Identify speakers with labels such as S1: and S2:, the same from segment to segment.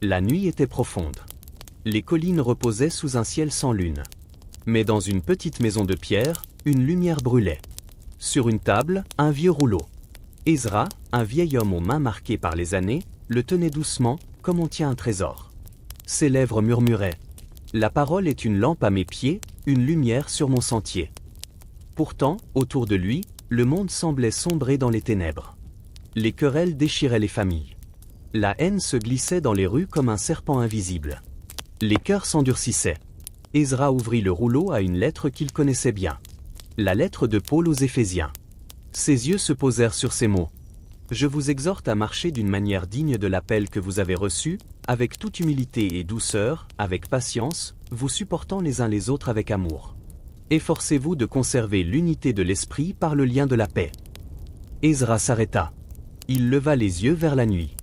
S1: La nuit était profonde. Les collines reposaient sous un ciel sans lune. Mais dans une petite maison de pierre, une lumière brûlait. Sur une table, un vieux rouleau. Ezra, un vieil homme aux mains marquées par les années, le tenait doucement, comme on tient un trésor. Ses lèvres murmuraient. La parole est une lampe à mes pieds, une lumière sur mon sentier. Pourtant, autour de lui, le monde semblait sombrer dans les ténèbres. Les querelles déchiraient les familles. La haine se glissait dans les rues comme un serpent invisible. Les cœurs s'endurcissaient. Ezra ouvrit le rouleau à une lettre qu'il connaissait bien. La lettre de Paul aux Éphésiens. Ses yeux se posèrent sur ces mots. Je vous exhorte à marcher d'une manière digne de l'appel que vous avez reçu, avec toute humilité et douceur, avec patience, vous supportant les uns les autres avec amour. Efforcez-vous de conserver l'unité de l'esprit par le lien de la paix. Ezra s'arrêta. Il leva les yeux vers la nuit.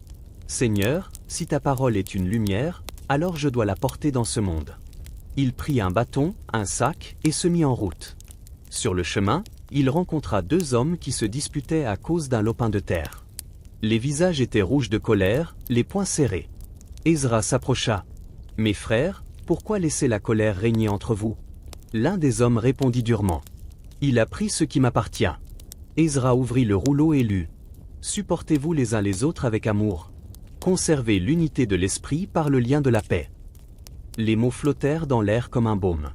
S1: Seigneur, si ta parole est une lumière, alors je dois la porter dans ce monde. Il prit un bâton, un sac, et se mit en route. Sur le chemin, il rencontra deux hommes qui se disputaient à cause d'un lopin de terre. Les visages étaient rouges de colère, les poings serrés. Ezra s'approcha. « Mes frères, pourquoi laisser la colère régner entre vous ?» L'un des hommes répondit durement. « Il a pris ce qui m'appartient. » Ezra ouvrit le rouleau et lut. « Supportez-vous les uns les autres avec amour. Conservez l'unité de l'esprit par le lien de la paix. » Les mots flottèrent dans l'air comme un baume.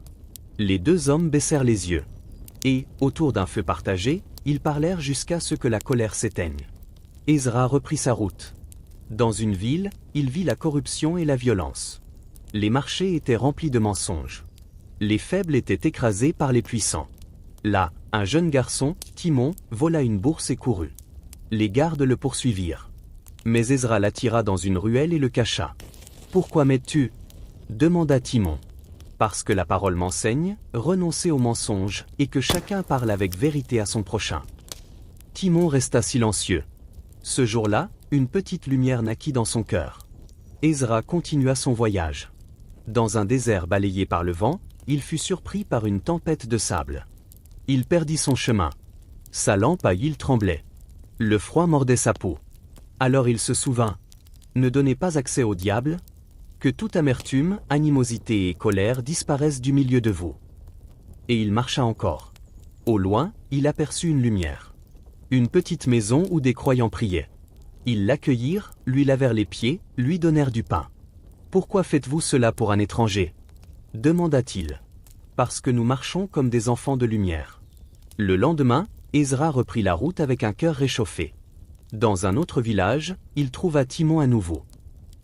S1: Les deux hommes baissèrent les yeux. Et, autour d'un feu partagé, ils parlèrent jusqu'à ce que la colère s'éteigne. Ezra reprit sa route. Dans une ville, il vit la corruption et la violence. Les marchés étaient remplis de mensonges. Les faibles étaient écrasés par les puissants. Là, un jeune garçon, Timon, vola une bourse et courut. Les gardes le poursuivirent. Mais Ezra l'attira dans une ruelle et le cacha. « Pourquoi m'aides-tu » demanda Timon. Parce que la parole m'enseigne, renoncez aux mensonges, et que chacun parle avec vérité à son prochain. Timon resta silencieux. Ce jour-là, une petite lumière naquit dans son cœur. Ezra continua son voyage. Dans un désert balayé par le vent, il fut surpris par une tempête de sable. Il perdit son chemin. Sa lampe à huile tremblait. Le froid mordait sa peau. Alors il se souvint. Ne donnez pas accès au diable. Que toute amertume, animosité et colère disparaissent du milieu de vous. Et il marcha encore. Au loin, il aperçut une lumière. Une petite maison où des croyants priaient. Ils l'accueillirent, lui lavèrent les pieds, lui donnèrent du pain. « Pourquoi faites-vous cela pour un étranger ?» demanda-t-il. « Parce que nous marchons comme des enfants de lumière. » Le lendemain, Ezra reprit la route avec un cœur réchauffé. Dans un autre village, il trouva Timon à nouveau.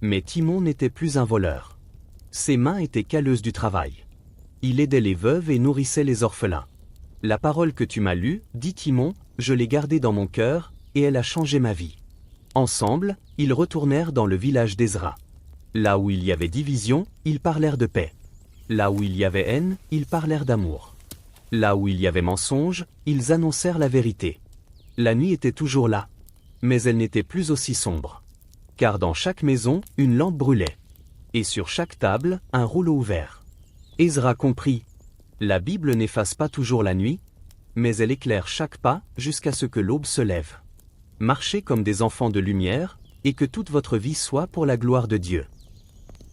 S1: Mais Timon n'était plus un voleur. Ses mains étaient calleuses du travail. Il aidait les veuves et nourrissait les orphelins. « La parole que tu m'as lue, dit Timon, je l'ai gardée dans mon cœur, et elle a changé ma vie. » Ensemble, ils retournèrent dans le village d'Ezra. Là où il y avait division, ils parlèrent de paix. Là où il y avait haine, ils parlèrent d'amour. Là où il y avait mensonge, ils annoncèrent la vérité. La nuit était toujours là. Mais elle n'était plus aussi sombre. Car dans chaque maison, une lampe brûlait. Et sur chaque table, un rouleau ouvert. Ezra comprit. La Bible n'efface pas toujours la nuit, mais elle éclaire chaque pas jusqu'à ce que l'aube se lève. Marchez comme des enfants de lumière, et que toute votre vie soit pour la gloire de Dieu.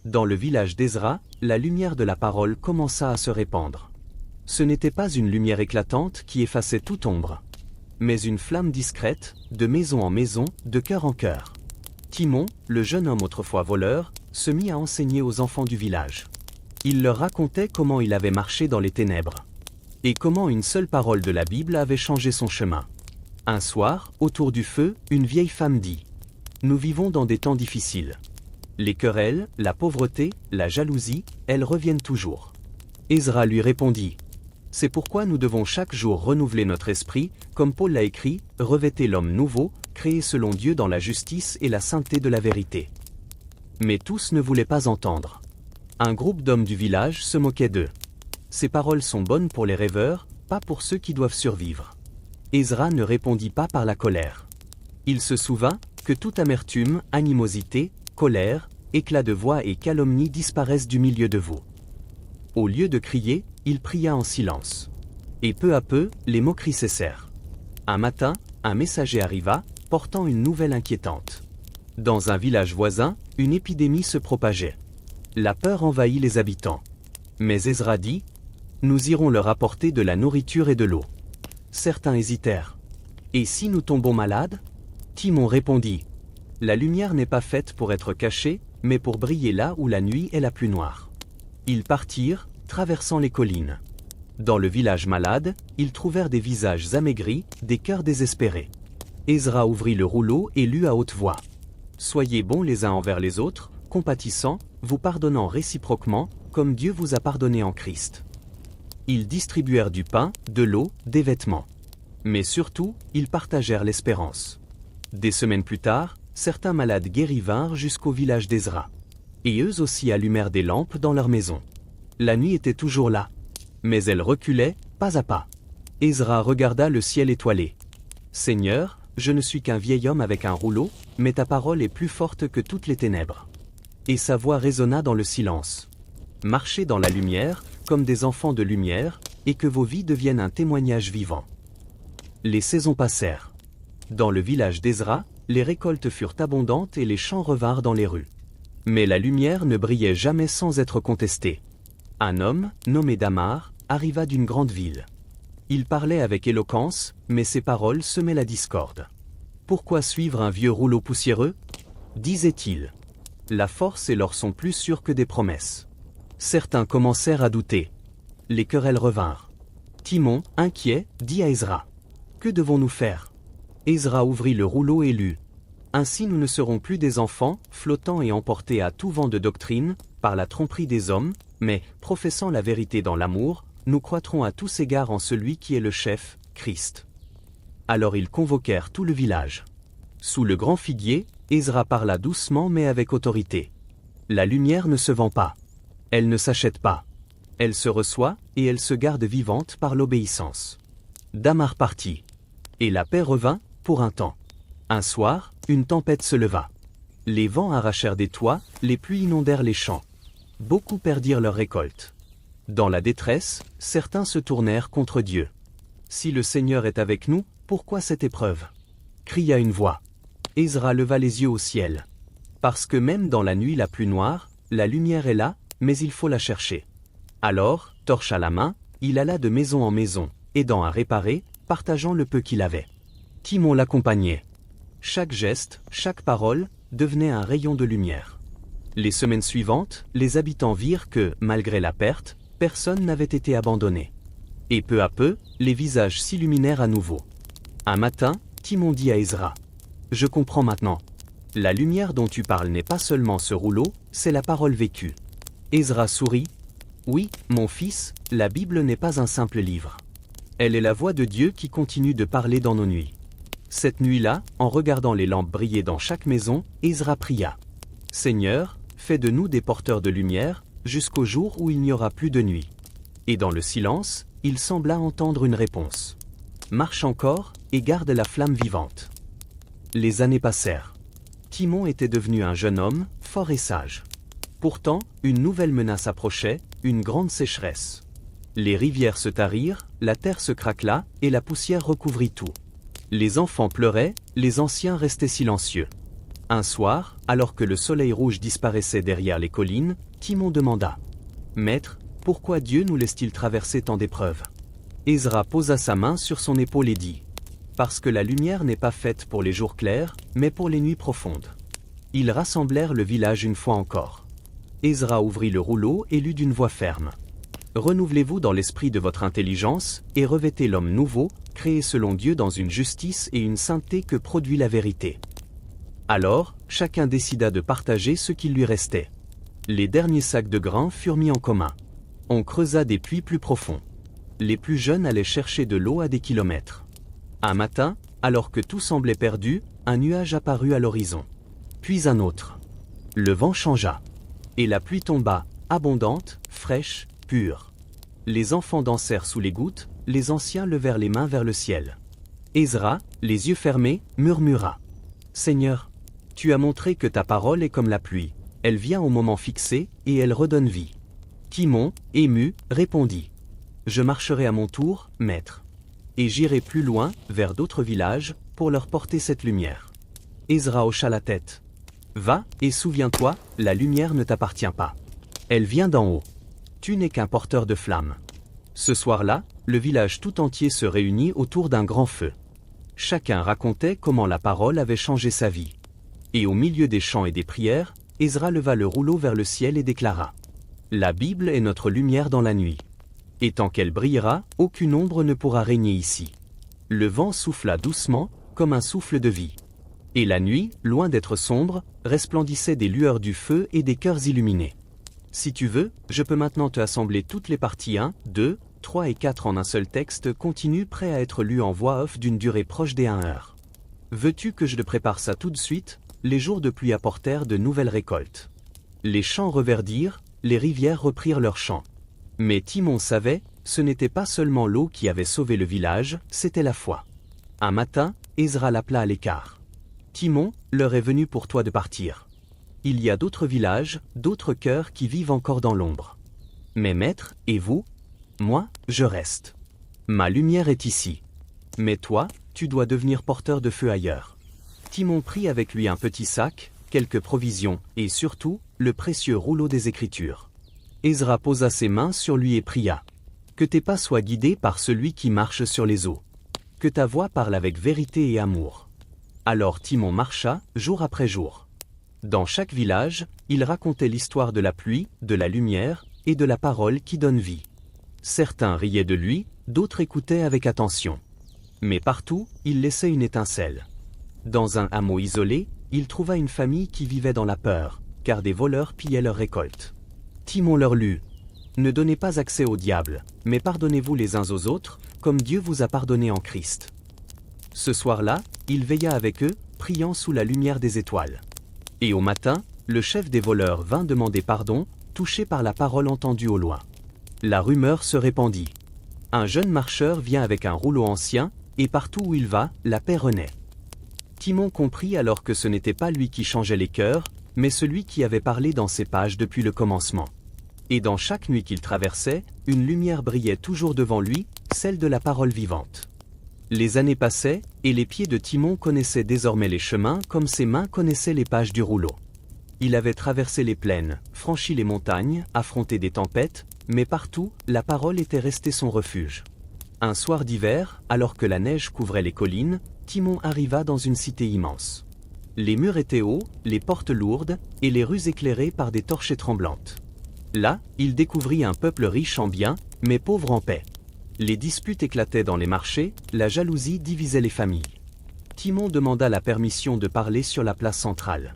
S1: Dans le village d'Ezra, la lumière de la parole commença à se répandre. Ce n'était pas une lumière éclatante qui effaçait toute ombre, mais une flamme discrète, de maison en maison, de cœur en cœur. Timon, le jeune homme autrefois voleur, se mit à enseigner aux enfants du village. Il leur racontait comment il avait marché dans les ténèbres, et comment une seule parole de la Bible avait changé son chemin. Un soir, autour du feu, une vieille femme dit « Nous vivons dans des temps difficiles. Les querelles, la pauvreté, la jalousie, elles reviennent toujours. » Ezra lui répondit « C'est pourquoi nous devons chaque jour renouveler notre esprit, comme Paul l'a écrit, revêtez l'homme nouveau, créé selon Dieu dans la justice et la sainteté de la vérité. » Mais tous ne voulaient pas entendre. Un groupe d'hommes du village se moquait d'eux. Ces paroles sont bonnes pour les rêveurs, pas pour ceux qui doivent survivre. Ezra ne répondit pas par la colère. Il se souvint que toute amertume, animosité, colère, éclat de voix et calomnie disparaissent du milieu de vous. Au lieu de crier, il pria en silence. Et peu à peu, les moqueries cessèrent. Un matin, un messager arriva, portant une nouvelle inquiétante. Dans un village voisin, une épidémie se propageait. La peur envahit les habitants. Mais Ezra dit, « Nous irons leur apporter de la nourriture et de l'eau. » Certains hésitèrent. « Et si nous tombons malades ?» Timon répondit, « La lumière n'est pas faite pour être cachée, mais pour briller là où la nuit est la plus noire. » Ils partirent, traversant les collines. Dans le village malade, ils trouvèrent des visages amaigris, des cœurs désespérés. Ezra ouvrit le rouleau et lut à haute voix. « Soyez bons les uns envers les autres, compatissants, vous pardonnant réciproquement, comme Dieu vous a pardonné en Christ. » Ils distribuèrent du pain, de l'eau, des vêtements. Mais surtout, ils partagèrent l'espérance. Des semaines plus tard, certains malades guéris vinrent jusqu'au village d'Ezra. Et eux aussi allumèrent des lampes dans leur maison. La nuit était toujours là. Mais elle reculait, pas à pas. Ezra regarda le ciel étoilé. « Seigneur, je ne suis qu'un vieil homme avec un rouleau, mais ta parole est plus forte que toutes les ténèbres. » Et sa voix résonna dans le silence. « Marchez dans la lumière, comme des enfants de lumière, et que vos vies deviennent un témoignage vivant. » Les saisons passèrent. Dans le village d'Ezra, les récoltes furent abondantes et les champs revinrent dans les rues. Mais la lumière ne brillait jamais sans être contestée. Un homme, nommé Damar, arriva d'une grande ville. Il parlait avec éloquence, mais ses paroles semaient la discorde. Pourquoi suivre un vieux rouleau poussiéreux ? Disait-il. La force et l'or sont plus sûrs que des promesses. Certains commencèrent à douter. Les querelles revinrent. Timon, inquiet, dit à Ezra. « Que devons-nous faire ?» Ezra ouvrit le rouleau et lut. « Ainsi nous ne serons plus des enfants, flottant et emportés à tout vent de doctrine, par la tromperie des hommes, mais, professant la vérité dans l'amour, nous croîtrons à tous égards en celui qui est le chef, Christ. » Alors ils convoquèrent tout le village. Sous le grand figuier, Ezra parla doucement mais avec autorité. « La lumière ne se vend pas. Elle ne s'achète pas. Elle se reçoit, et elle se garde vivante par l'obéissance. » Damar partit. Et la paix revint, pour un temps. Un soir, une tempête se leva. Les vents arrachèrent des toits, les pluies inondèrent les champs. Beaucoup perdirent leur récolte. Dans la détresse, certains se tournèrent contre Dieu. « Si le Seigneur est avec nous, pourquoi cette épreuve ?» cria une voix. Ezra leva les yeux au ciel. Parce que même dans la nuit la plus noire, la lumière est là, mais il faut la chercher. Alors, torche à la main, il alla de maison en maison, aidant à réparer, partageant le peu qu'il avait. Timon l'accompagnait. Chaque geste, chaque parole, devenait un rayon de lumière. Les semaines suivantes, les habitants virent que, malgré la perte, personne n'avait été abandonné. Et peu à peu, les visages s'illuminèrent à nouveau. Un matin, Timon dit à Ezra. « Je comprends maintenant. La lumière dont tu parles n'est pas seulement ce rouleau, c'est la parole vécue. » Ezra sourit. « Oui, mon fils, la Bible n'est pas un simple livre. Elle est la voix de Dieu qui continue de parler dans nos nuits. » Cette nuit-là, en regardant les lampes briller dans chaque maison, Ezra pria. « Seigneur, fais de nous des porteurs de lumière, jusqu'au jour où il n'y aura plus de nuit. » Et dans le silence, il sembla entendre une réponse. « Marche encore, et garde la flamme vivante. » Les années passèrent. Timon était devenu un jeune homme, fort et sage. Pourtant, une nouvelle menace approchait, une grande sécheresse. Les rivières se tarirent, la terre se craquela, et la poussière recouvrit tout. Les enfants pleuraient, les anciens restaient silencieux. Un soir, alors que le soleil rouge disparaissait derrière les collines, Timon demanda. « Maître, pourquoi Dieu nous laisse-t-il traverser tant d'épreuves ?» Ezra posa sa main sur son épaule et dit. « Parce que la lumière n'est pas faite pour les jours clairs, mais pour les nuits profondes. » Ils rassemblèrent le village une fois encore. Ezra ouvrit le rouleau et lut d'une voix ferme. « Renouvelez-vous dans l'esprit de votre intelligence, et revêtez l'homme nouveau, créé selon Dieu dans une justice et une sainteté que produit la vérité. » Alors, chacun décida de partager ce qu'il lui restait. Les derniers sacs de grains furent mis en commun. On creusa des puits plus profonds. Les plus jeunes allaient chercher de l'eau à des kilomètres. Un matin, alors que tout semblait perdu, un nuage apparut à l'horizon. Puis un autre. Le vent changea. Et la pluie tomba, abondante, fraîche, pure. Les enfants dansèrent sous les gouttes, les anciens levèrent les mains vers le ciel. Ezra, les yeux fermés, murmura. « Seigneur, tu as montré que ta parole est comme la pluie. Elle vient au moment fixé, et elle redonne vie. » Timon, ému, répondit. « Je marcherai à mon tour, maître. Et j'irai plus loin, vers d'autres villages, pour leur porter cette lumière. » Ezra hocha la tête. Va, et souviens-toi, la lumière ne t'appartient pas. Elle vient d'en haut. Tu n'es qu'un porteur de flammes. Ce soir-là, le village tout entier se réunit autour d'un grand feu. Chacun racontait comment la parole avait changé sa vie. Et au milieu des chants et des prières, Ezra leva le rouleau vers le ciel et déclara : La Bible est notre lumière dans la nuit. Et tant qu'elle brillera, aucune ombre ne pourra régner ici. Le vent souffla doucement, comme un souffle de vie. Et la nuit, loin d'être sombre, resplendissait des lueurs du feu et des cœurs illuminés. Si tu veux, je peux maintenant te assembler toutes les parties 1, 2, 3 et 4 en un seul texte continu prêt à être lu en voix off d'une durée proche des 1 heure. Veux-tu que je te prépare ça tout de suite ? Les jours de pluie apportèrent de nouvelles récoltes. Les champs reverdirent, les rivières reprirent leurs chants. Mais Timon savait, ce n'était pas seulement l'eau qui avait sauvé le village, c'était la foi. Un matin, Ezra l'appela à l'écart. Timon, l'heure est venue pour toi de partir. Il y a d'autres villages, d'autres cœurs qui vivent encore dans l'ombre. Mais maître, et vous ? Moi, je reste. Ma lumière est ici. Mais toi, tu dois devenir porteur de feu ailleurs. Timon prit avec lui un petit sac, quelques provisions, et surtout, le précieux rouleau des Écritures. Ezra posa ses mains sur lui et pria. Que tes pas soient guidés par celui qui marche sur les eaux. Que ta voix parle avec vérité et amour. Alors Timon marcha, jour après jour. Dans chaque village, il racontait l'histoire de la pluie, de la lumière, et de la parole qui donne vie. Certains riaient de lui, d'autres écoutaient avec attention. Mais partout, il laissait une étincelle. Dans un hameau isolé, il trouva une famille qui vivait dans la peur, car des voleurs pillaient leurs récoltes. Timon leur lut : Ne donnez pas accès au diable, mais pardonnez-vous les uns aux autres, comme Dieu vous a pardonné en Christ. Ce soir-là, il veilla avec eux, priant sous la lumière des étoiles. Et au matin, le chef des voleurs vint demander pardon, touché par la parole entendue au loin. La rumeur se répandit. Un jeune marcheur vient avec un rouleau ancien, et partout où il va, la paix renaît. Timon comprit alors que ce n'était pas lui qui changeait les cœurs, mais celui qui avait parlé dans ces pages depuis le commencement. Et dans chaque nuit qu'il traversait, une lumière brillait toujours devant lui, celle de la parole vivante. Les années passaient, et les pieds de Timon connaissaient désormais les chemins comme ses mains connaissaient les pages du rouleau. Il avait traversé les plaines, franchi les montagnes, affronté des tempêtes, mais partout, la parole était restée son refuge. Un soir d'hiver, alors que la neige couvrait les collines, Timon arriva dans une cité immense. Les murs étaient hauts, les portes lourdes, et les rues éclairées par des torchées tremblantes. Là, il découvrit un peuple riche en biens, mais pauvre en paix. Les disputes éclataient dans les marchés, la jalousie divisait les familles. Timon demanda la permission de parler sur la place centrale.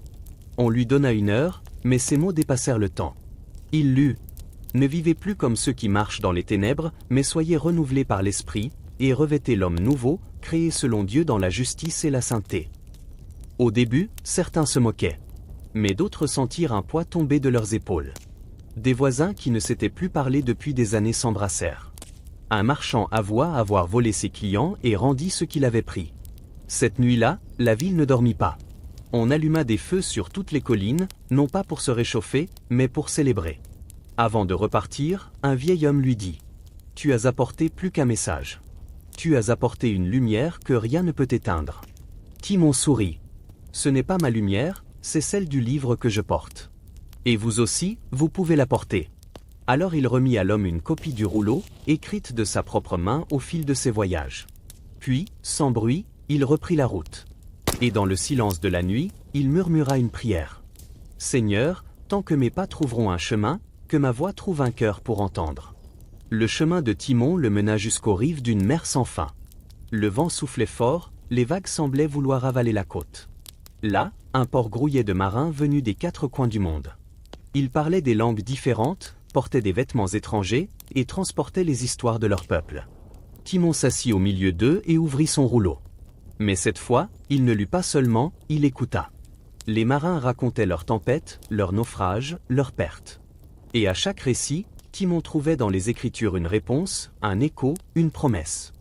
S1: On lui donna 1 heure, mais ses mots dépassèrent le temps. Il lut : Ne vivez plus comme ceux qui marchent dans les ténèbres, mais soyez renouvelés par l'esprit, et revêtez l'homme nouveau, créé selon Dieu dans la justice et la sainteté. Au début, certains se moquaient. Mais d'autres sentirent un poids tomber de leurs épaules. Des voisins qui ne s'étaient plus parlé depuis des années s'embrassèrent. Un marchand avoua avoir volé ses clients et rendit ce qu'il avait pris. Cette nuit-là, la ville ne dormit pas. On alluma des feux sur toutes les collines, non pas pour se réchauffer, mais pour célébrer. Avant de repartir, un vieil homme lui dit : Tu as apporté plus qu'un message. Tu as apporté une lumière que rien ne peut éteindre. Timon sourit. Ce n'est pas ma lumière, c'est celle du livre que je porte. Et vous aussi, vous pouvez la porter. Alors il remit à l'homme une copie du rouleau, écrite de sa propre main au fil de ses voyages. Puis, sans bruit, il reprit la route. Et dans le silence de la nuit, il murmura une prière. Seigneur, tant que mes pas trouveront un chemin, que ma voix trouve un cœur pour entendre. Le chemin de Timon le mena jusqu'aux rives d'une mer sans fin. Le vent soufflait fort, les vagues semblaient vouloir avaler la côte. Là, un port grouillait de marins venus des 4 coins du monde. Ils parlaient des langues différentes, portaient des vêtements étrangers, et transportaient les histoires de leur peuple. Timon s'assit au milieu d'eux et ouvrit son rouleau. Mais cette fois, il ne lut pas seulement, il écouta. Les marins racontaient leurs tempêtes, leurs naufrages, leurs pertes. Et à chaque récit, Timon trouvait dans les Écritures une réponse, un écho, une promesse.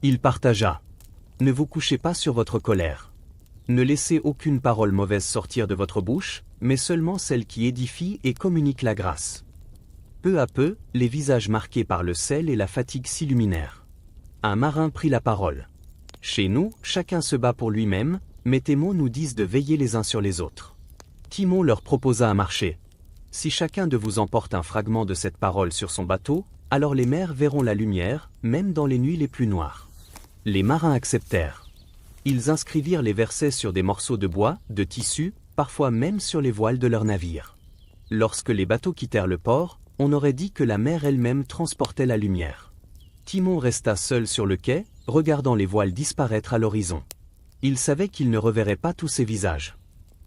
S1: Il partagea. Ne vous couchez pas sur votre colère. Ne laissez aucune parole mauvaise sortir de votre bouche, mais seulement celle qui édifie et communique la grâce. Peu à peu, les visages marqués par le sel et la fatigue s'illuminèrent. Un marin prit la parole. Chez nous, chacun se bat pour lui-même, mais tes mots nous disent de veiller les uns sur les autres. Timon leur proposa un marché. Si chacun de vous emporte un fragment de cette parole sur son bateau, alors les mers verront la lumière, même dans les nuits les plus noires. Les marins acceptèrent. Ils inscrivirent les versets sur des morceaux de bois, de tissu, parfois même sur les voiles de leurs navires. Lorsque les bateaux quittèrent le port, on aurait dit que la mer elle-même transportait la lumière. Timon resta seul sur le quai, regardant les voiles disparaître à l'horizon. Il savait qu'il ne reverrait pas tous ces visages.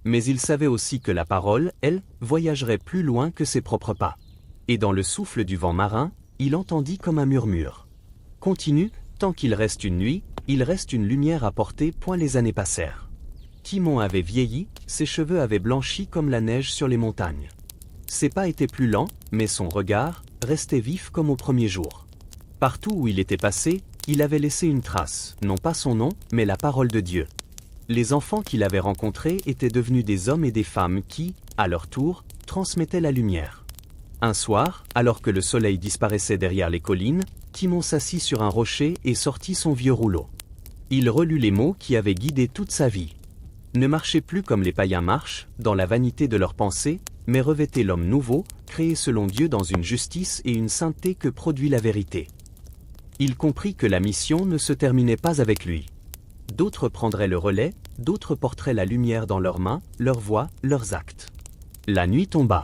S1: Mais il savait aussi que la parole, elle, voyagerait plus loin que ses propres pas. Et dans le souffle du vent marin, il entendit comme un murmure. Continue, tant qu'il reste une nuit, il reste une lumière à porter. Les années passèrent. Timon avait vieilli, ses cheveux avaient blanchi comme la neige sur les montagnes. Ses pas étaient plus lents, mais son regard restait vif comme au premier jour. Partout où il était passé, il avait laissé une trace, non pas son nom, mais la parole de Dieu. Les enfants qu'il avait rencontrés étaient devenus des hommes et des femmes qui, à leur tour, transmettaient la lumière. Un soir, alors que le soleil disparaissait derrière les collines, Timon s'assit sur un rocher et sortit son vieux rouleau. Il relut les mots qui avaient guidé toute sa vie. Ne marchez plus comme les païens marchent, dans la vanité de leurs pensées, mais revêtez l'homme nouveau, créé selon Dieu dans une justice et une sainteté que produit la vérité. Il comprit que la mission ne se terminait pas avec lui. D'autres prendraient le relais, d'autres porteraient la lumière dans leurs mains, leurs voix, leurs actes. La nuit tomba.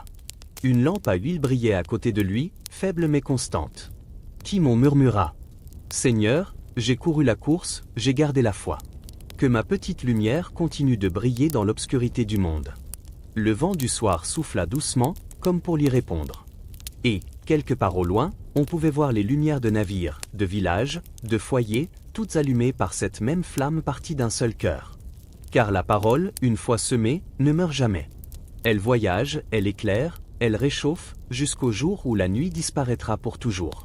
S1: Une lampe à huile brillait à côté de lui, faible mais constante. Timon murmura. « Seigneur, j'ai couru la course, j'ai gardé la foi. Que ma petite lumière continue de briller dans l'obscurité du monde. » Le vent du soir souffla doucement, comme pour lui répondre. Et, quelque part au loin, on pouvait voir les lumières de navires, de villages, de foyers, toutes allumées par cette même flamme partie d'un seul cœur. Car la parole, une fois semée, ne meurt jamais. Elle voyage, elle éclaire, elle réchauffe, jusqu'au jour où la nuit disparaîtra pour toujours.